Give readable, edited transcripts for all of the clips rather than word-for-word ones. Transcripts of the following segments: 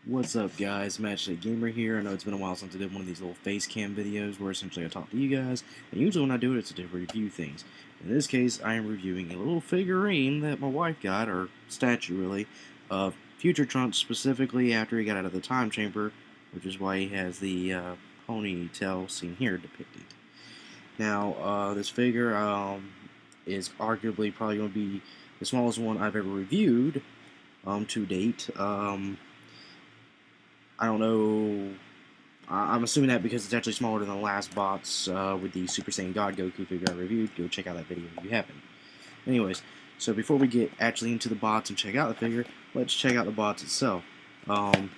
What's up, guys? Matchstick Gamer here. I know it's been a while since I did one of these little face cam videos where essentially I talk to you guys, and usually when I do it, it's to review things. In this case, I am reviewing a little figurine that my wife got, or statue really, of Future Trunks, specifically after he got out of the time chamber, which is why he has the ponytail seen here depicted. Now, this figure is arguably probably going to be the smallest one I've ever reviewed to date. I don't know. I'm assuming that because it's actually smaller than the last bots with the Super Saiyan God Goku figure I reviewed. Go check out that video if you haven't. Anyways, so before we get actually into the bots and check out the figure, let's check out the bots itself. I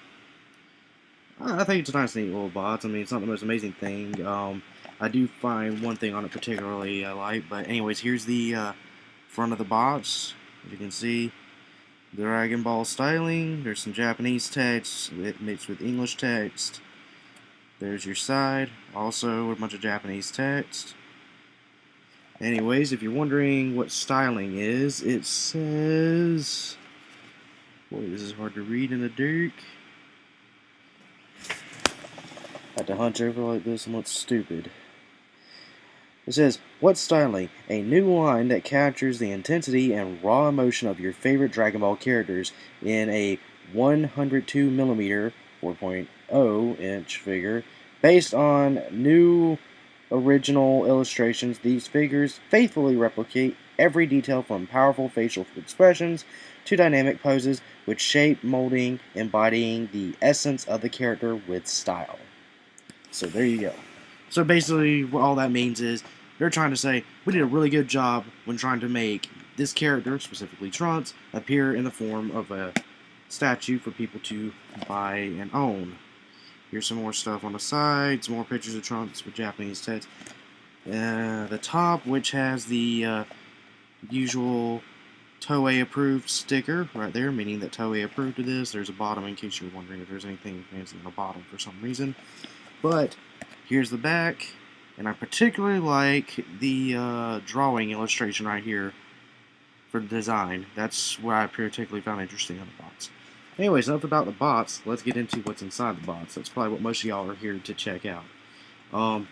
think it's a nice, neat little bots. I mean, it's not the most amazing thing. I do find one thing on it particularly I like, but anyways, here's the front of the bots. As you can see, Dragon Ball styling. There's some Japanese text mixed with English text. There's your side, also a bunch of Japanese text. Anyways, if you're wondering what styling is, it says... Boy, this is hard to read in the dark. I had to hunch over like this and look stupid. It says, "What styling? A new line that captures the intensity and raw emotion of your favorite Dragon Ball characters in a 102mm 4.0-inch figure. Based on new original illustrations, these figures faithfully replicate every detail from powerful facial expressions to dynamic poses, with shape molding embodying the essence of the character with style." So there you go. So basically, what all that means is they're trying to say we did a really good job when trying to make this character, specifically Trunks, appear in the form of a statue for people to buy and own. Here's some more stuff on the sides, more pictures of Trunks with Japanese text. The top, which has the usual Toei approved sticker right there, meaning that Toei approved of this. There's a bottom in case you're wondering if there's anything fancy on the bottom for some reason. But here's the back, and I particularly like the drawing illustration right here for the design. That's what I particularly found interesting on the bots. Anyways, enough about the bots. Let's get into what's inside the bots. That's probably what most of y'all are here to check out. I'm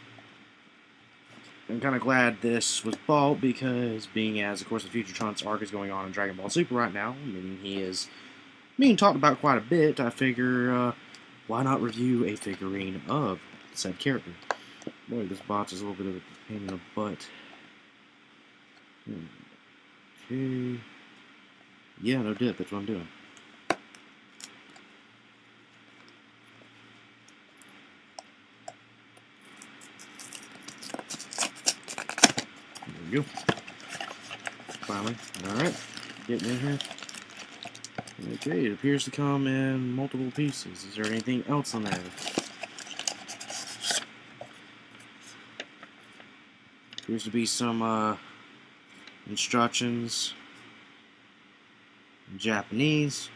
kind of glad this was bought because, being as, of course, the Future Trunks arc is going on in Dragon Ball Super right now, meaning he is being talked about quite a bit, I figure, why not review a figurine of said character? Boy, this box is a little bit of a pain in the butt. Okay. Yeah, no dip, that's what I'm doing. There we go. Finally. Alright. Getting in here. Okay, it appears to come in multiple pieces. Is there anything else on there? Appears to be some instructions in Japanese.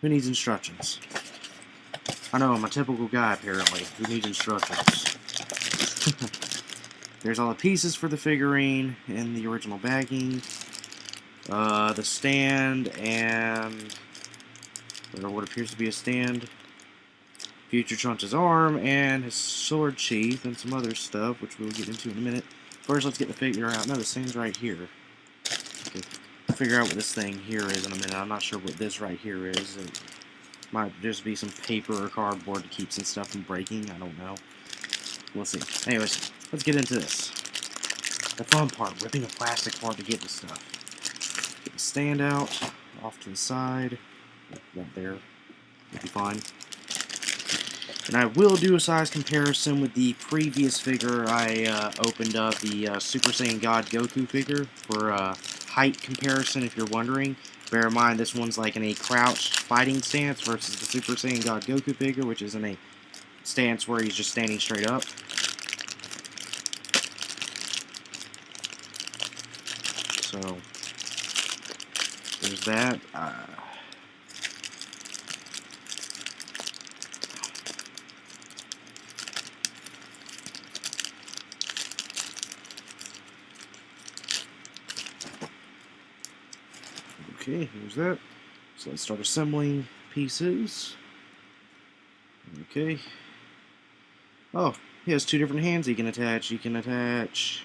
Who needs instructions? I know, I'm a typical guy apparently. Who needs instructions? There's all the pieces for the figurine in the original bagging. The stand and what appears to be a stand. Future Trunks' arm and his sword sheath and some other stuff, which we'll get into in a minute. First, let's get the figure out. No, the stand's right here. Okay. Figure out what this thing here is in a minute. I'm not sure what this right here is. It might just be some paper or cardboard to keep some stuff from breaking. I don't know. We'll see. Anyways, let's get into this. The fun part, ripping the plastic apart to get the stuff. Get the stand out, off to the side, right there, will be fine. And I will do a size comparison with the previous figure I opened up, the Super Saiyan God Goku figure, for height comparison if you're wondering. Bear in mind this one's like in a crouched fighting stance versus the Super Saiyan God Goku figure, which is in a stance where he's just standing straight up. So, there's that. Okay, here's that. So let's start assembling pieces. Okay. Oh, he has two different hands he can attach. He can attach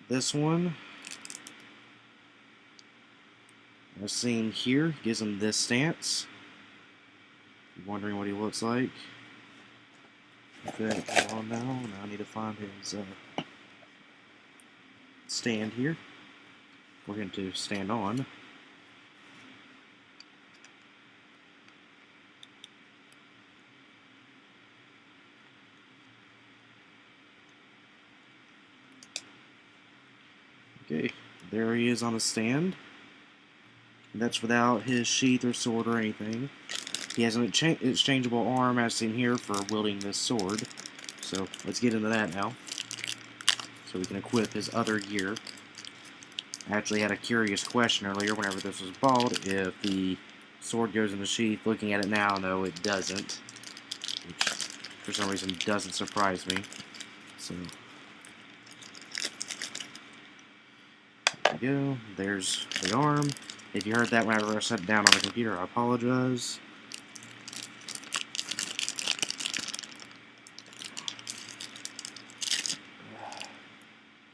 this one, as seen here, gives him this stance. If you're wondering what he looks like. Okay, hold on now. Now I need to find his stand here. We're going to stand on. Okay, there he is on a stand. That's without his sheath or sword or anything. He has an exchangeable arm, as seen here, for wielding this sword. So let's get into that now, so we can equip his other gear. I actually had a curious question earlier whenever this was bought, if the sword goes in the sheath. Looking at it now, no, it doesn't, which for some reason doesn't surprise me. So there we go. There's the arm. If you heard that whenever I sat down on the computer, I apologize.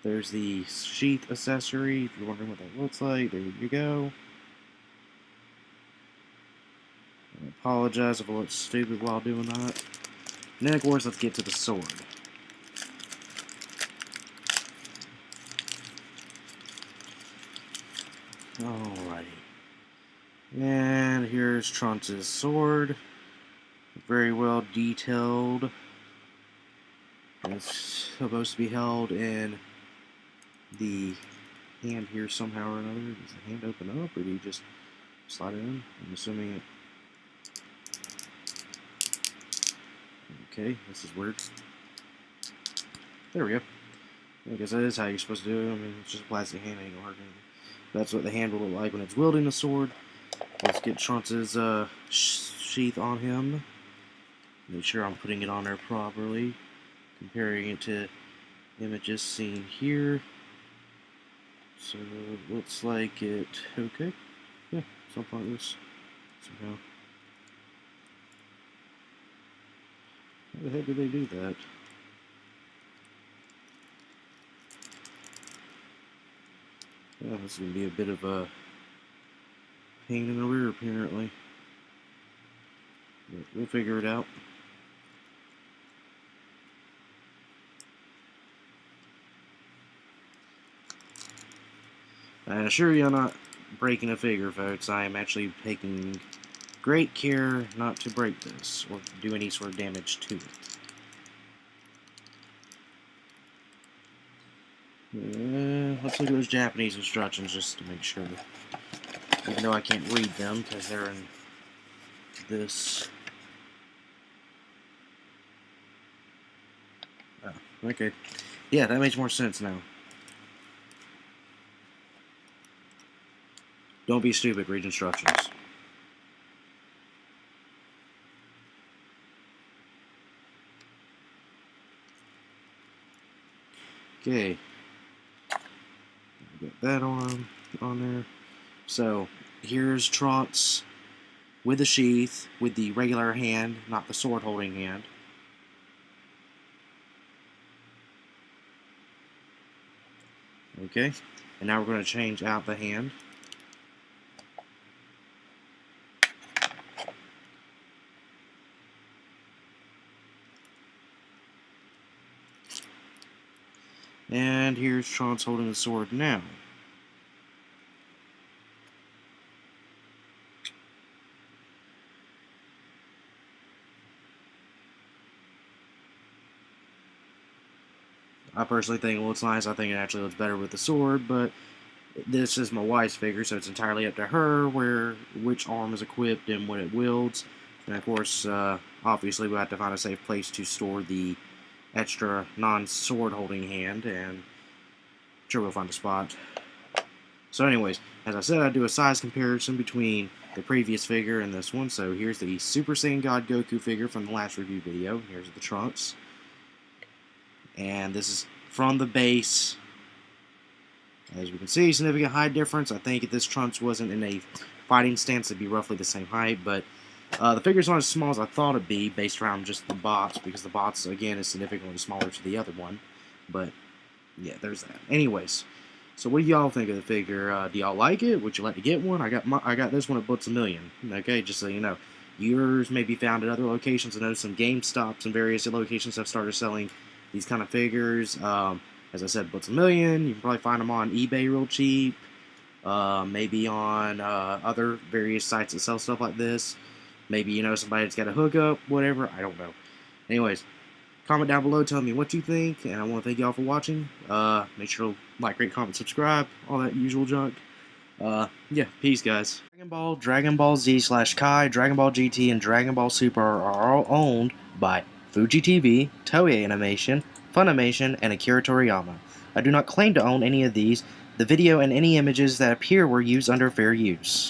There's the sheath accessory, if you're wondering what that looks like. There you go. I apologize if I look stupid while doing that. And then, of course, let's get to the sword. Alrighty. And here's Trunks' sword. Very well detailed. It's supposed to be held in the hand here somehow or another. Does the hand open up, or do you just slide it in? I'm assuming it. Okay, this is weird. There we go. I guess that is how you're supposed to do it. I mean, it's just a plastic hand, ain't gonna hurt anything. That's what the hand will look like when it's wielding the sword. Let's get Trunks' sheath on him. Make sure I'm putting it on there properly. Comparing it to images seen here. So it looks like it. Okay. Yeah, something like this. Somehow. How the heck did they do that? Yeah, this is going to be a bit of a pain in the rear, apparently. But we'll figure it out. I assure you I'm not breaking a figure, folks. I am actually taking great care not to break this or do any sort of damage to it. Let's look at those Japanese instructions just to make sure. Even though I can't read them because they're in this. Oh, okay. Yeah, that makes more sense now. Don't be stupid, read instructions. Okay. Get that on there. So, here's Trunks with the sheath, with the regular hand, not the sword holding hand. Okay, and now we're going to change out the hand. And here's Trunks holding the sword now. I personally think it looks nice. I think it actually looks better with the sword, but this is my wife's figure, so it's entirely up to her which arm is equipped and what it wields. And of course, obviously, we have to find a safe place to store the extra non-sword holding hand, and I'm sure we'll find a spot. So anyways, as I said, I do a size comparison between the previous figure and this one. So here's the Super Saiyan God Goku figure from the last review video. Here's the Trunks. And this is from the base. As we can see, significant height difference. I think if this Trunks wasn't in a fighting stance, it'd be roughly the same height, but The figure's not as small as I thought it'd be, based around just the box, because the box, again, is significantly smaller to the other one. But, yeah, there's that. Anyways, so what do y'all think of the figure? Do y'all like it? Would you like to get one? I got this one at Butts A Million. Okay, just so you know. Yours may be found at other locations. I know some GameStops and various locations have started selling these kind of figures. As I said, Butts A Million. You can probably find them on eBay real cheap. Maybe on other various sites that sell stuff like this. Maybe, you know, somebody that's got a hookup, whatever. I don't know. Anyways, comment down below, tell me what you think, and I want to thank y'all for watching. Make sure to like, rate, comment, subscribe, all that usual junk. Yeah, peace, guys. Dragon Ball, Dragon Ball Z/Kai, Dragon Ball GT, and Dragon Ball Super are all owned by Fuji TV, Toei Animation, Funimation, and Akira Toriyama. I do not claim to own any of these. The video and any images that appear were used under fair use.